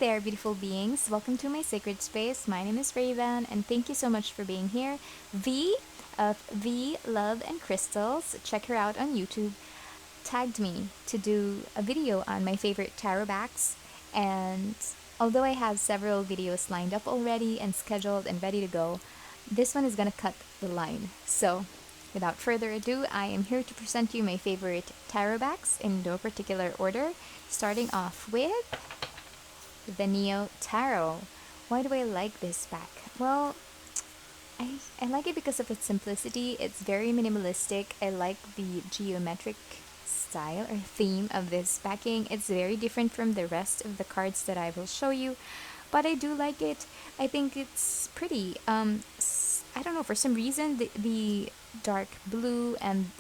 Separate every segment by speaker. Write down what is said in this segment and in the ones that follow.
Speaker 1: there, beautiful beings. Welcome to my sacred space. My name is Raven, and thank you so much for being here. V of V Love and Crystals, check her out on YouTube, tagged me to do a video on my favorite tarot backs. And although I have several videos lined up already and scheduled and ready to go, this one is going to cut the line. So, without further ado, I am here to present you my favorite tarot backs in no particular order, starting off with the Neo Tarot. Why do I like this back? Well, I like it because of its simplicity. It's very minimalistic. I like the geometric style or theme of this backing. It's very different from the rest of the cards that I will show you, but I do like it. I think it's pretty. I don't know, for some reason the dark blue and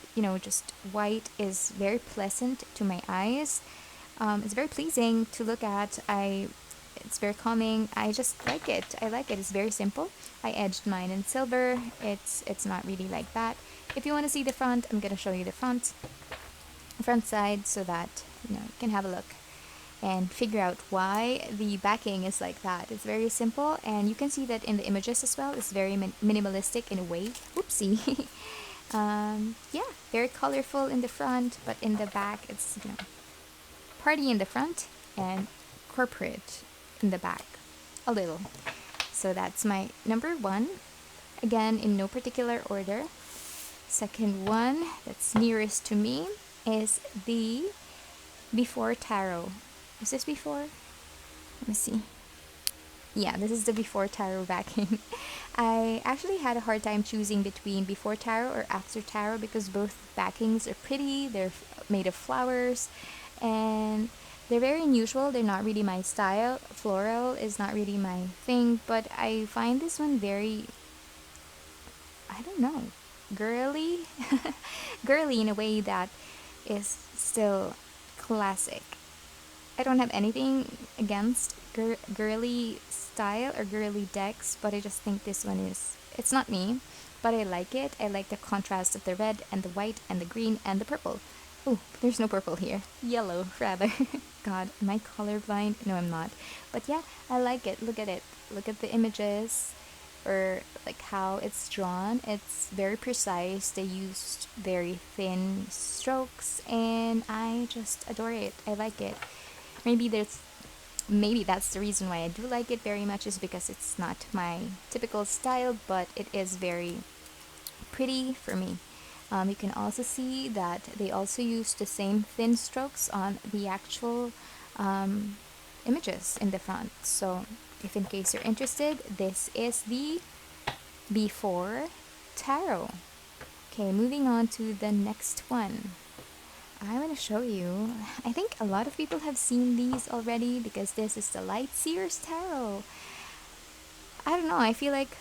Speaker 1: just white is very pleasant to my eyes. It's very pleasing to look at. It's very calming. I just like it. I like it. It's very simple. I edged mine in silver. It's not really like that. If you want to see the front, I'm gonna show you the front side so that you can have a look and figure out why the backing is like that. It's very simple, and you can see that in the images as well. It's very minimalistic in a way. Oopsie. Yeah, very colorful in the front, but in the back it's party in the front and corporate in the back a little. So that's my number one, again in no particular order. Second one that's nearest to me is the Before Tarot. Is this before? Let me see. Yeah, this is the Before Tarot backing. I actually had a hard time choosing between Before Tarot or After Tarot because both backings are pretty. They're made of flowers and they're very unusual. They're not really my style. Floral is not really my thing, but I find this one very, I don't know, girly. Girly in a way that is still classic. I don't have anything against girly style or girly decks, but I just think this one it's not me, but I like it. I like the contrast of the red and the white and the green and the purple. Oh, there's no purple here. Yellow, rather. God, am I colorblind? No, I'm not. But yeah, I like it. Look at it. Look at the images, or like how it's drawn. It's very precise. They used very thin strokes, and I just adore it. I like it. Maybe that's the reason why I do like it very much, is because it's not my typical style, but it is very pretty for me. You can also see that they also use the same thin strokes on the actual images in the front. So if in case you're interested, this is the Before Tarot. Okay, moving on to the next one. I want to show you, I think a lot of people have seen these already because this is the Light Seer's Tarot. I don't know, I feel like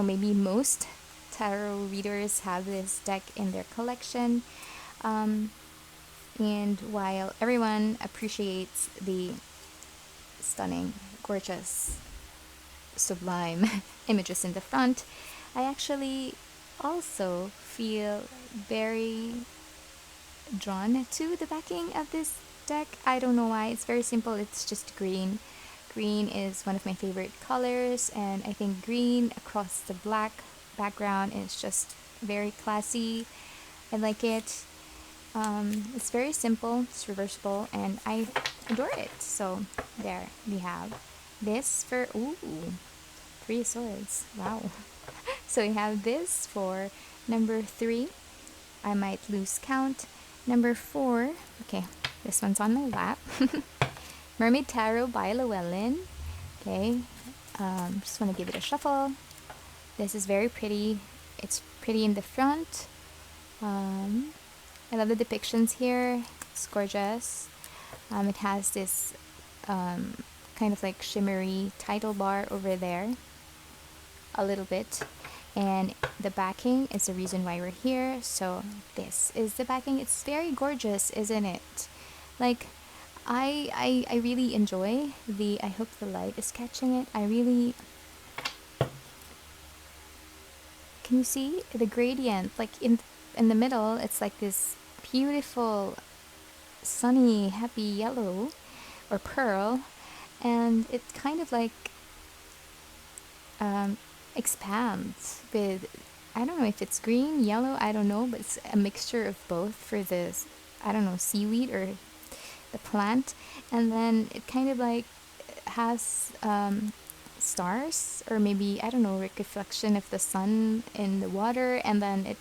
Speaker 1: maybe most tarot readers have this deck in their collection, and while everyone appreciates the stunning, gorgeous, sublime images in the front, I actually also feel very drawn to the backing of this deck. I don't know why. It's very simple. It's just green. Green is one of my favorite colors, and I think green across the black background is just very classy. I like it. It's very simple, it's reversible, and I adore it. So there we have this for Three of Swords. Wow. So we have this for number 3. I might lose count. Number 4. Okay, this one's on my lap. Mermaid Tarot by Llewellyn. Okay, just want to give it a shuffle. This is very pretty. It's pretty in the front. I love the depictions here. It's gorgeous. It has this kind of like shimmery title bar over there, a little bit, and the backing is the reason why we're here. So this is the backing. It's very gorgeous, isn't it? Like, I really enjoy I hope the light is catching it. Can you see the gradient? Like in the middle, it's like this beautiful, sunny, happy yellow, or pearl, and it kind of like expands with, I don't know if it's green, yellow, I don't know, but it's a mixture of both for this, I don't know, seaweed or the plant. And then it kind of like has stars, or maybe, I don't know, reflection of the sun in the water, and then it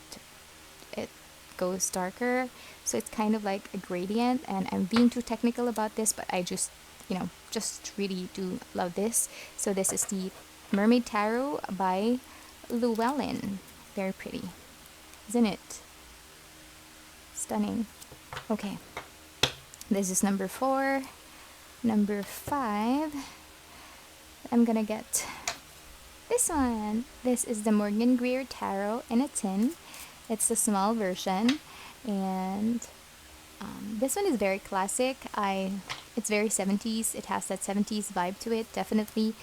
Speaker 1: goes darker, so it's kind of like a gradient. And I'm being too technical about this, but I just, just really do love this. So this is the Mermaid Tarot by Llewellyn. Very pretty, isn't it? Stunning. Okay, this is number 4. Number 5, I'm gonna get this one. This is the Morgan Greer Tarot in a tin. It's the small version, and this one is very classic. It's very 70s. It has that 70s vibe to it, definitely.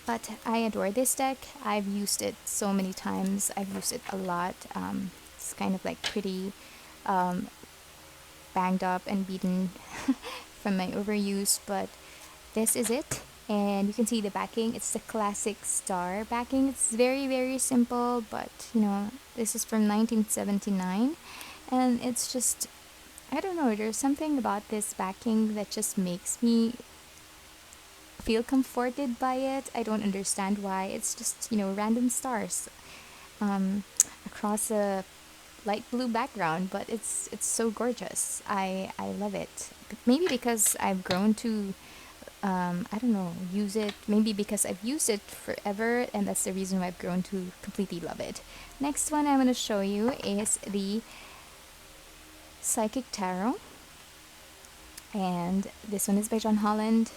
Speaker 1: But I adore this deck. I've used it so many times. I've used it a lot. It's kind of like pretty banged up and beaten from my overuse, but this is it. And you can see the backing. It's the classic star backing. It's very, very simple, but this is from 1979, and it's just, I don't know, there's something about this backing that just makes me feel comforted by it. I don't understand why. It's just, random stars across a light blue background, but it's so gorgeous. I love it. Maybe because I've grown to I don't know, use it. Maybe because I've used it forever, and that's the reason why I've grown to completely love it. Next one I'm going to show you is the Psychic Tarot, and this one is by John Holland.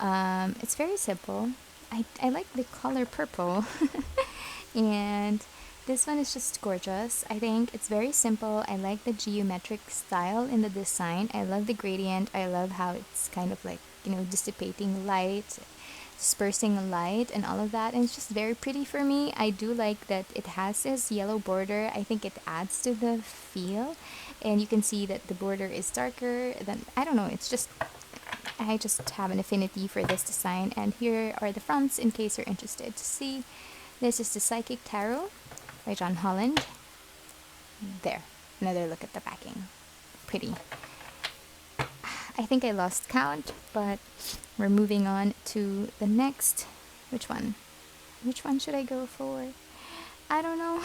Speaker 1: It's very simple. I like the color purple, and this one is just gorgeous. I think it's very simple. I like the geometric style in the design. I love the gradient. I love how it's kind of like, dissipating light, dispersing light, and all of that. And it's just very pretty for me. I do like that it has this yellow border. I think it adds to the feel. And you can see that the border is darker than, I don't know, it's just, I just have an affinity for this design. And here are the fronts in case you're interested to see. This is the Psychic Tarot by John Holland. There, another look at the backing. Pretty. I think I lost count, but we're moving on to the next. Which one? Which one should I go for? I don't know.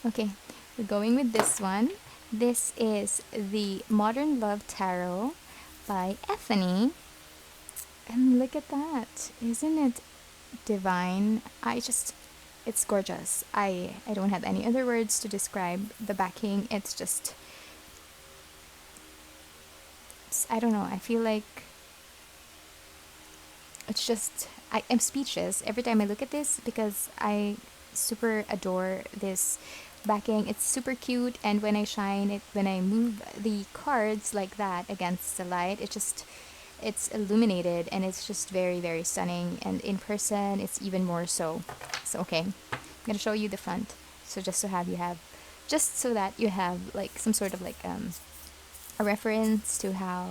Speaker 1: Okay, we're going with this one. This is the Modern Love Tarot by Ethany. And look at that. Isn't it divine? It's gorgeous. I don't have any other words to describe the backing. It's just, I don't know, I feel like it's just, I'm speechless every time I look at this, because I super adore this backing. It's super cute, and when I shine it, when I move the cards like that against the light, it's illuminated, and it's just very, very stunning. And in person, it's even more so. So okay, I'm gonna show you the front. So just so that you have like some sort of like a reference to how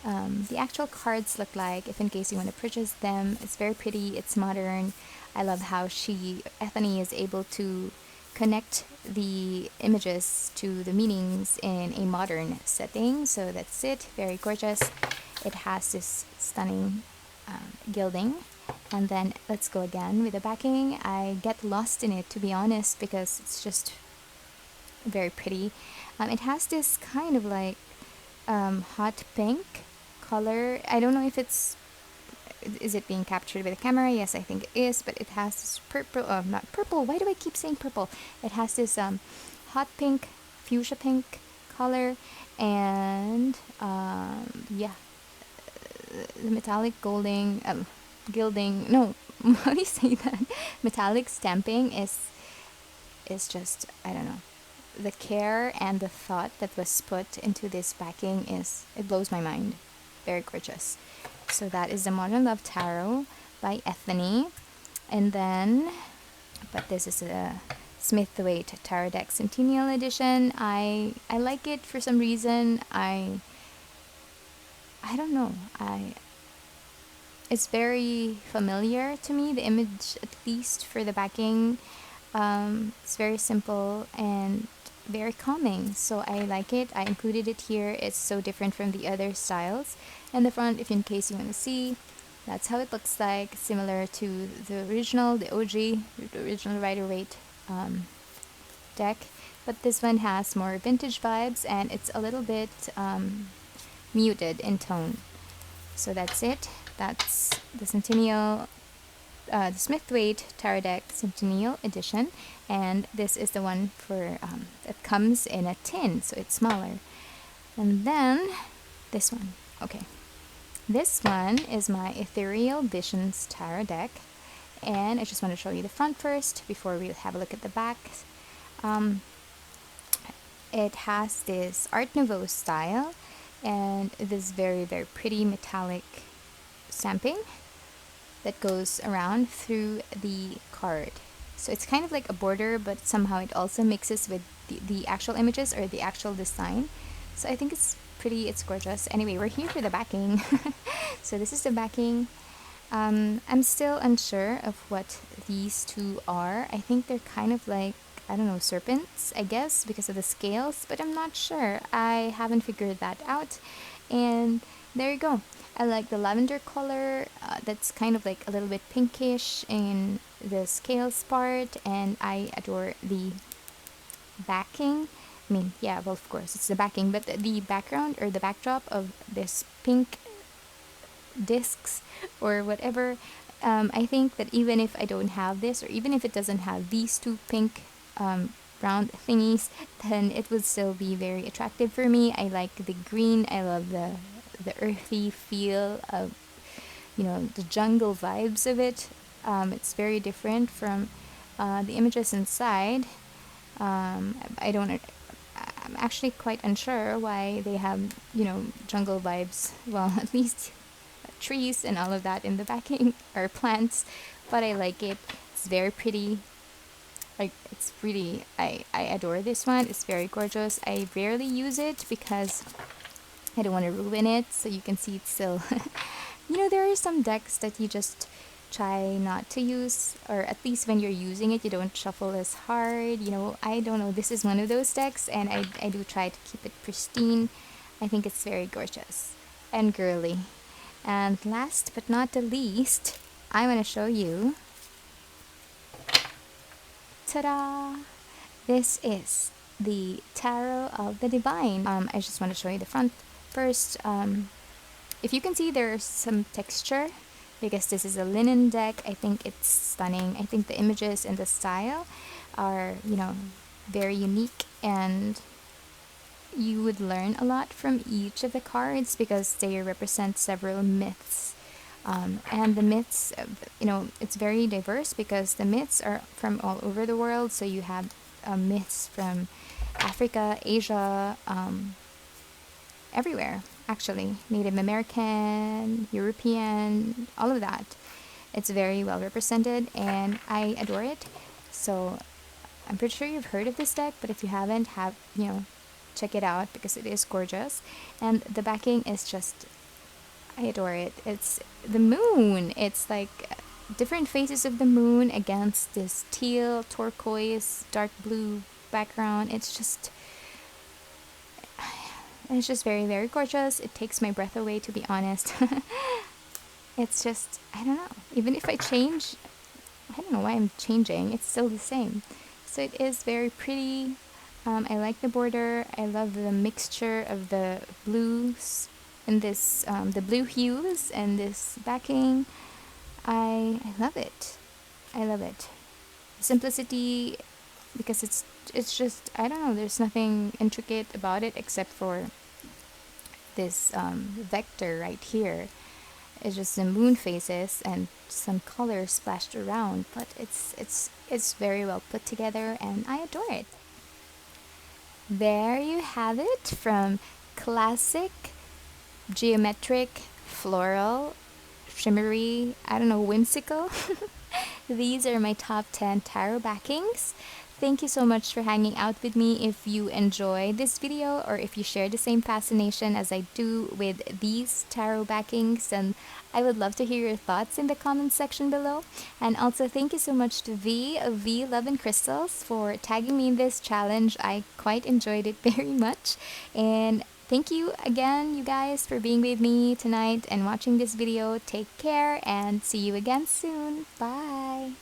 Speaker 1: the actual cards look like, if in case you want to purchase them. It's very pretty. It's modern. I love how Ethany is able to connect the images to the meanings in a modern setting. So that's it. Very gorgeous. It has this stunning gilding. And then let's go again with the backing. I get lost in it, to be honest, because it's just very pretty. It has this kind of like hot pink color. I don't know if is it being captured by the camera? Yes, I think it is, but it has this purple, not purple, why do I keep saying purple? It has this hot pink, fuchsia pink color, and yeah, the metallic gilding, no, how do you say that? Metallic stamping is just, I don't know. The care and the thought that was put into this backing it blows my mind. Very gorgeous. So that is the Modern Love Tarot by Ethany. And then, but this is a Smith-Waite Tarot Deck Centennial Edition. I like it for some reason. I don't know. it's very familiar to me, the image, at least for the backing. It's very simple and very calming, so I like it. I included it here. It's so different from the other styles. And the front, if in case you want to see, that's how it looks like, similar to the original, the OG, the original Rider-Waite deck. But this one has more vintage vibes, and it's a little bit muted in tone. So that's it. That's the Centennial, the Smith-Waite Tarot Deck Centennial Edition, and this is the one for that comes in a tin, so it's smaller. And then this one. Okay, this one is my Ethereal Visions Tarot Deck, and I just want to show you the front first before we have a look at the back. It has this Art Nouveau style and this very, very pretty metallic stamping that goes around through the card. So it's kind of like a border, but somehow it also mixes with the actual images or the actual design. So I think it's pretty, it's gorgeous. Anyway, we're here for the backing. So this is the backing. I'm still unsure of what these two are. I think they're kind of like, I don't know, serpents, I guess, because of the scales, but I'm not sure. I haven't figured that out. And there you go. I like the lavender color, that's kind of like a little bit pinkish in the scales part, and I adore the backing. I mean, yeah, well, of course, it's the backing, but the background or the backdrop of this pink discs or whatever, I think that even if I don't have this, or even if it doesn't have these two pink round thingies, then it would still be very attractive for me. I like the green. I love the earthy feel of, you know, the jungle vibes of it. It's very different from the images inside. I don't. I'm actually quite unsure why they have, you know, jungle vibes. Well, at least trees and all of that in the backing or plants, but I like it. It's very pretty. Like, it's really, I adore this one. It's very gorgeous. I rarely use it because I don't want to ruin it. So you can see it's still, you know, there are some decks that you just try not to use, or at least when you're using it, you don't shuffle as hard. You know, I don't know. This is one of those decks, and I do try to keep it pristine. I think it's very gorgeous and girly. And last but not the least, I want to show you, ta-da! This is the Tarot of the Divine. I just want to show you the front first. If you can see, there's some texture because this is a linen deck. I think it's stunning. I think the images and the style are, you know, very unique, and you would learn a lot from each of the cards because they represent several myths. And the myths, you know, it's very diverse because the myths are from all over the world. So you have myths from Africa, Asia, everywhere, actually. Native American, European, all of that. It's very well represented, and I adore it. So I'm pretty sure you've heard of this deck, but if you haven't, you know, check it out because it is gorgeous. And the backing is just, I adore it. It's the moon. It's like different phases of the moon against this teal, turquoise, dark blue background. It's just very, very gorgeous. It takes my breath away, to be honest. It's just, I don't know. Even if I change, I don't know why I'm changing. It's still the same. So it is very pretty. I like the border. I love the mixture of the blues and this, the blue hues and this backing. I love it. I love it. Simplicity, because it's just, I don't know, there's nothing intricate about it except for this vector right here. It's just the moon phases and some colors splashed around, but it's very well put together, and I adore it. There you have it, from classic, geometric, floral, shimmery, I don't know, whimsical. These are my top 10 tarot backings. Thank you so much for hanging out with me. If you enjoyed this video or if you share the same fascination as I do with these tarot backings, then I would love to hear your thoughts in the comments section below. And also thank you so much to V of V Love and Crystals for tagging me in this challenge. I quite enjoyed it very much. And thank you again, you guys, for being with me tonight and watching this video. Take care and see you again soon. Bye!